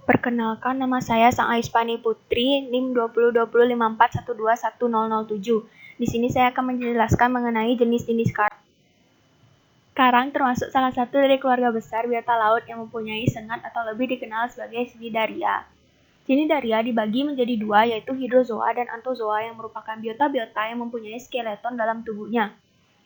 Perkenalkan, nama saya Sang Aispani Putri, NIM 202054121007. Di sini saya akan menjelaskan mengenai jenis-jenis karang. Karang termasuk salah satu dari keluarga besar biota laut yang mempunyai sengat atau lebih dikenal sebagai cnidaria. Cnidaria dibagi menjadi dua, yaitu hidrozoa dan anthozoa yang merupakan biota-biota yang mempunyai skeleton dalam tubuhnya.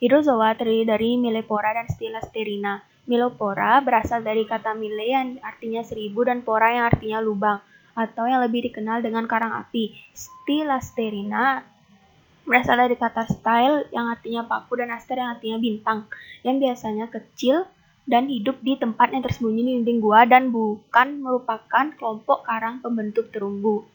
Hidrozoa terdiri dari Millepora dan Stylasterina. Millepora berasal dari kata mille yang artinya 1000 dan pora yang artinya lubang, atau yang lebih dikenal dengan karang api. Stylasterina berasal dari kata style yang artinya paku dan aster yang artinya bintang, yang biasanya kecil dan hidup di tempat yang tersembunyi di dinding gua dan bukan merupakan kelompok karang pembentuk terumbu.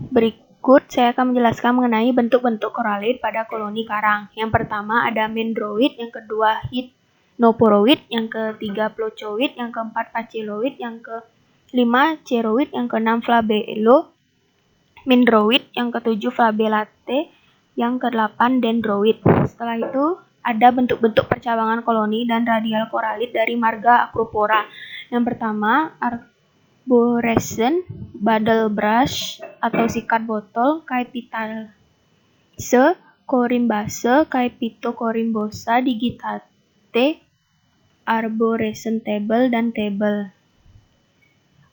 Berikut saya akan menjelaskan mengenai bentuk-bentuk koralid pada koloni karang. Yang pertama ada Mendroid, yang kedua Hypnoporoid, yang ketiga Plocoid, yang keempat Pachyloid, yang kelima Ceroid, yang keenam Flabello, Mendroid, yang ketujuh Flabellate, yang kedelapan Dendroid. Setelah itu ada bentuk-bentuk percabangan koloni dan radial koralid dari marga Acropora. Yang pertama Arborescent, Badelbrush atau sikat botol, Caepitase, Corymbase, Caepitocorymbosa, Digitate, Arborescent Table, dan Table.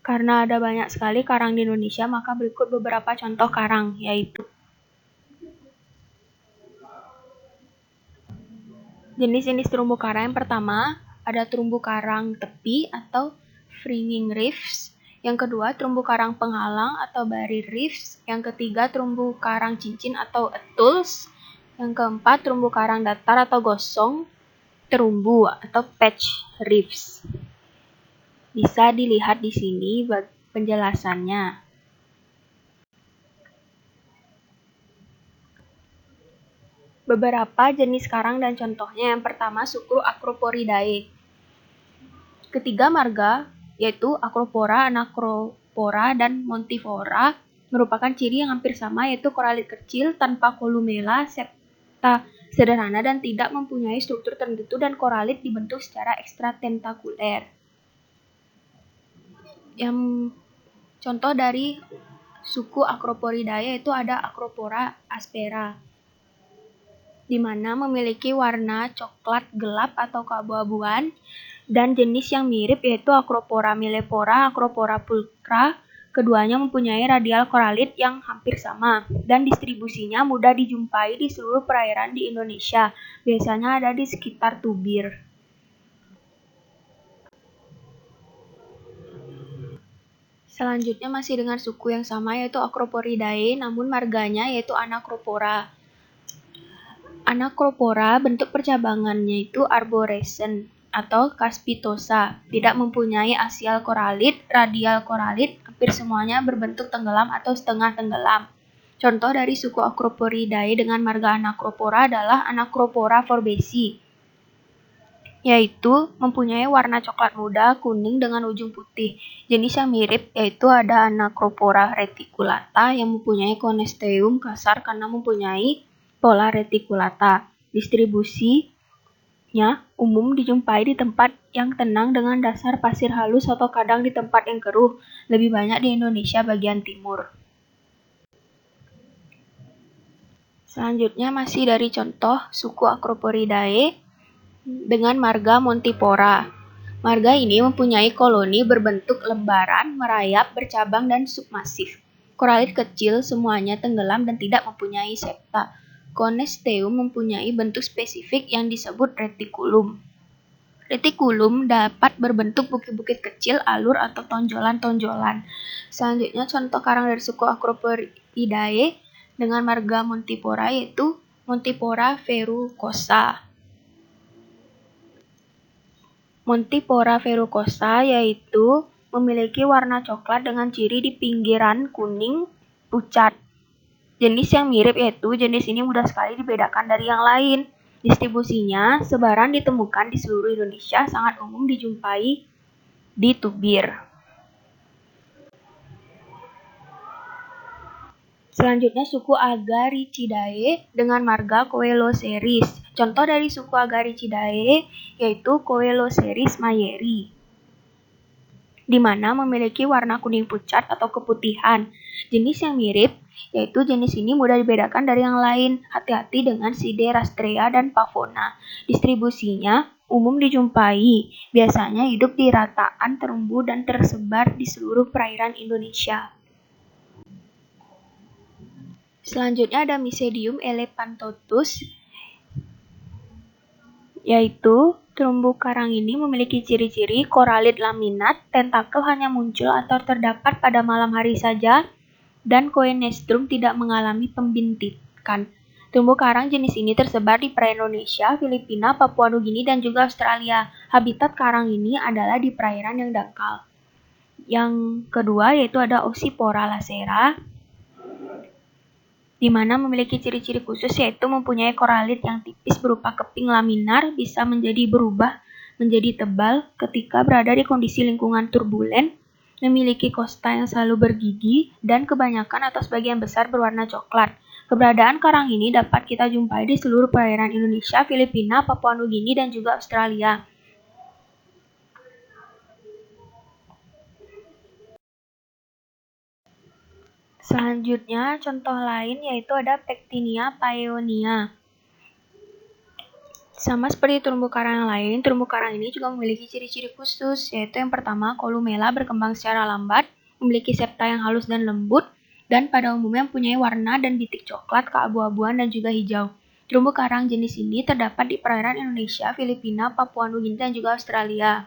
Karena ada banyak sekali karang di Indonesia, maka berikut beberapa contoh karang, yaitu jenis-jenis terumbu karang. Yang pertama, ada terumbu karang tepi atau fringing reefs. Yang kedua, terumbu karang penghalang atau barrier reefs. Yang ketiga, terumbu karang cincin atau atolls. Yang keempat, terumbu karang datar atau gosong terumbu atau patch reefs. Bisa dilihat di sini penjelasannya. Beberapa jenis karang dan contohnya. Yang pertama, suku Acroporidae. Ketiga marga, yaitu Acropora, Anacropora, dan Montifora, merupakan ciri yang hampir sama, yaitu koralid kecil tanpa kolumella, serta sederhana dan tidak mempunyai struktur tertentu, dan koralid dibentuk secara ekstratentakuler. Yang contoh dari suku Acroporidae yaitu ada Acropora aspera, di mana memiliki warna coklat gelap atau keabu-abuan, dan jenis yang mirip yaitu Acropora millepora, Acropora pulchra. Keduanya mempunyai radial koralid yang hampir sama, dan distribusinya mudah dijumpai di seluruh perairan di Indonesia. Biasanya ada di sekitar Tubir. Selanjutnya masih dengan suku yang sama yaitu Acroporidae, namun marganya yaitu Anacropora. Anacropora bentuk percabangannya itu arborescent atau caspitosa, tidak mempunyai axial koralid, radial koralid, hampir semuanya berbentuk tenggelam atau setengah tenggelam. Contoh dari suku Acroporidae dengan marga Anacropora adalah Anacropora forbesi, yaitu mempunyai warna coklat muda kuning dengan ujung putih. Jenis yang mirip yaitu ada Anacropora reticulata yang mempunyai conisteum kasar karena mempunyai pola reticulata. Distribusinya umum dijumpai di tempat yang tenang dengan dasar pasir halus atau kadang di tempat yang keruh, lebih banyak di Indonesia bagian timur. Selanjutnya masih dari contoh suku Acroporidae dengan marga Montipora. Marga ini mempunyai koloni berbentuk lembaran, merayap, bercabang, dan submasif. Koralid kecil, semuanya tenggelam dan tidak mempunyai septa. Conisteum mempunyai bentuk spesifik yang disebut reticulum. Reticulum dapat berbentuk bukit-bukit kecil, alur, atau tonjolan-tonjolan. Selanjutnya contoh karang dari suku Acroporidae dengan marga Montipora yaitu Montipora verrucosa. Montipora verrucosa yaitu memiliki warna coklat dengan ciri di pinggiran kuning pucat. Jenis yang mirip yaitu jenis ini mudah sekali dibedakan dari yang lain. Distribusinya sebaran ditemukan di seluruh Indonesia, sangat umum dijumpai di Tubir. Selanjutnya suku Agaricidae dengan marga Coeloceris. Contoh dari suku Agaricidae yaitu Coeloceris mayeri. di mana memiliki warna kuning pucat atau keputihan. Jenis yang mirip, yaitu jenis ini mudah dibedakan dari yang lain. Hati-hati dengan Side rastrea dan Pavona. Distribusinya umum dijumpai, biasanya hidup di rataan terumbu dan tersebar di seluruh perairan Indonesia. Selanjutnya ada Mycedium elephantotus, yaitu terumbu karang ini memiliki ciri-ciri koralid laminat, tentakel hanya muncul atau terdapat pada malam hari saja, dan Coenestrum tidak mengalami pembintikan. Terumbu karang jenis ini tersebar di perairan Indonesia, Filipina, Papua Nugini, dan juga Australia. Habitat karang ini adalah di perairan yang dangkal. Yang kedua yaitu ada Ossipora lacera, di mana memiliki ciri-ciri khusus yaitu mempunyai koralid yang tipis berupa keping laminar, bisa berubah menjadi tebal ketika berada di kondisi lingkungan turbulen, memiliki kosta yang selalu bergigi, dan kebanyakan atau sebagian besar berwarna coklat. Keberadaan karang ini dapat kita jumpai di seluruh perairan Indonesia, Filipina, Papua Nugini, dan juga Australia. Selanjutnya, contoh lain yaitu ada Pectinia paeonia. Sama seperti terumbu karang yang lain, terumbu karang ini juga memiliki ciri-ciri khusus, yaitu yang pertama, kolumella berkembang secara lambat, memiliki septa yang halus dan lembut, dan pada umumnya mempunyai warna dan bitik coklat, keabu-abuan, dan juga hijau. Terumbu karang jenis ini terdapat di perairan Indonesia, Filipina, Papua Nugini, dan juga Australia.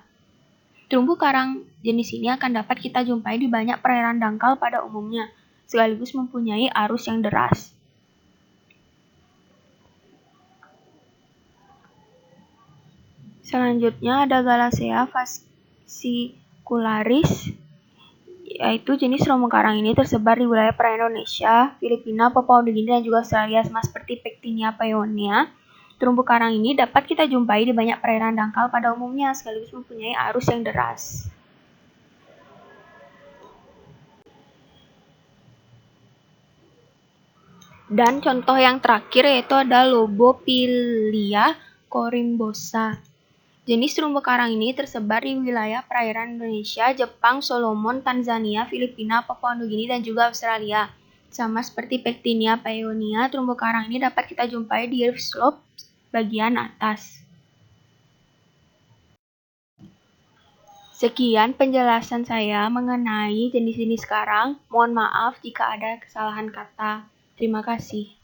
Terumbu karang jenis ini akan dapat kita jumpai di banyak perairan dangkal pada umumnya, sekaligus mempunyai arus yang deras. Selanjutnya ada Galacea fascicularis, yaitu jenis terumbu karang ini tersebar di wilayah perairan Indonesia, Filipina, Papua Nugini, dan juga Australia, sama seperti Pectinia paeonia. Terumbu karang ini dapat kita jumpai di banyak perairan dangkal pada umumnya, sekaligus mempunyai arus yang deras. Dan contoh yang terakhir yaitu ada Lobophilia corymbosa. Jenis terumbu karang ini tersebar di wilayah perairan Indonesia, Jepang, Solomon, Tanzania, Filipina, Papua Nugini, dan juga Australia. Sama seperti Pectinia paeonia, terumbu karang ini dapat kita jumpai di reef slope bagian atas. Sekian penjelasan saya mengenai jenis-jenis karang. Mohon maaf jika ada kesalahan kata. Terima kasih.